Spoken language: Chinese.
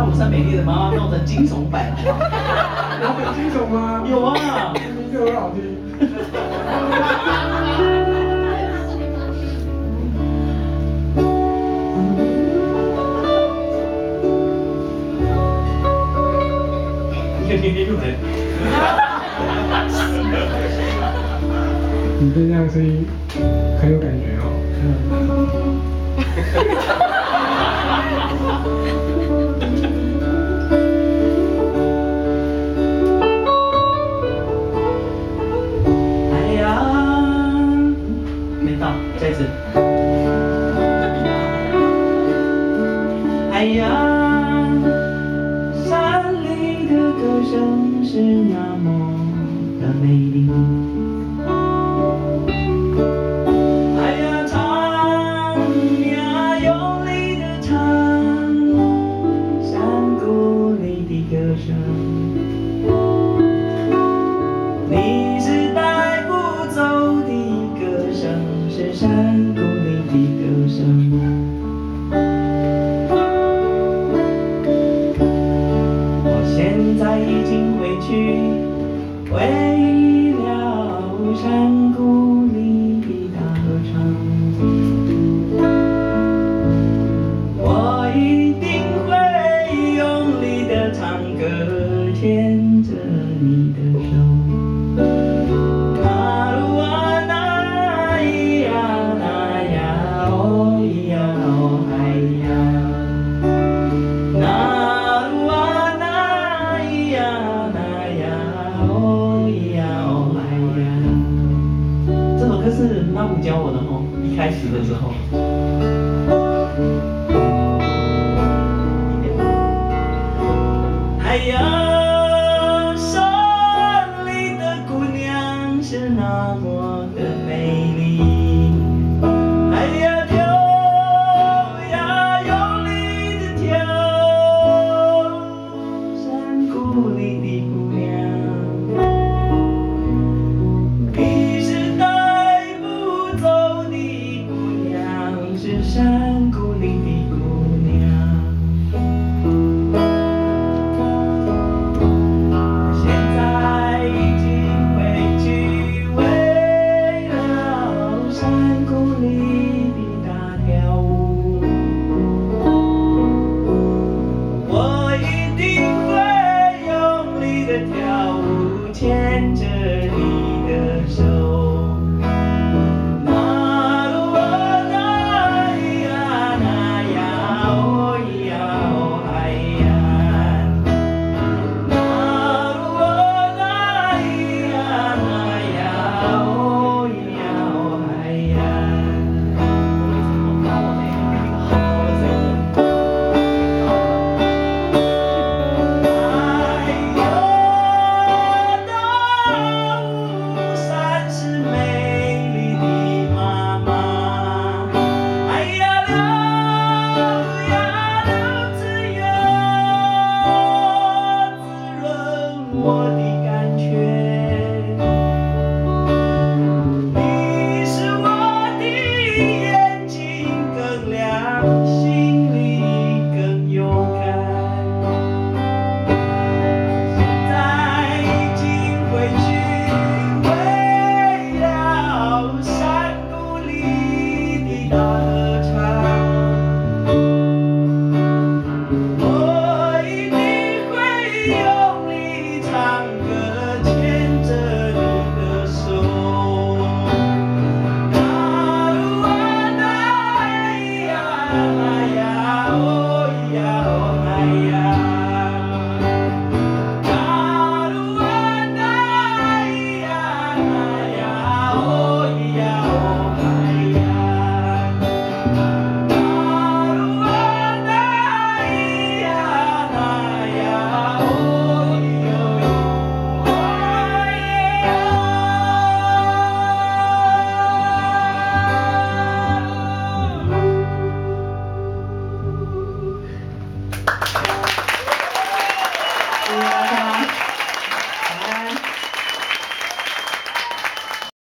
我山美丽的妈妈弄成惊悚版。有很惊悚吗？有啊，名字很好听。你对这样的声音很有感觉哦。哎呀，没到，再一次。哎呀，山里的歌声是那么的美丽。哎呀，唱呀，用力的唱，山谷里的歌声。你是带不走的歌声，是山谷里的歌声。现在已经回去，为了山谷里的大合唱。我一定会用力的唱歌，牵着你的手。那鲁啊那咿呀那呀哦咿呀哦嗨呀。那鲁啊那咿呀那呀哦咿呀哦嗨呀。这首歌是妈咪教我的吼，一开始的时候。哎呀，山里的姑娘是那么的美丽。哎呀，跳呀，用力的跳，山谷里的姑娘。你是带不走的姑娘，是山谷里的姑娘。现在已经回去，为了山谷里的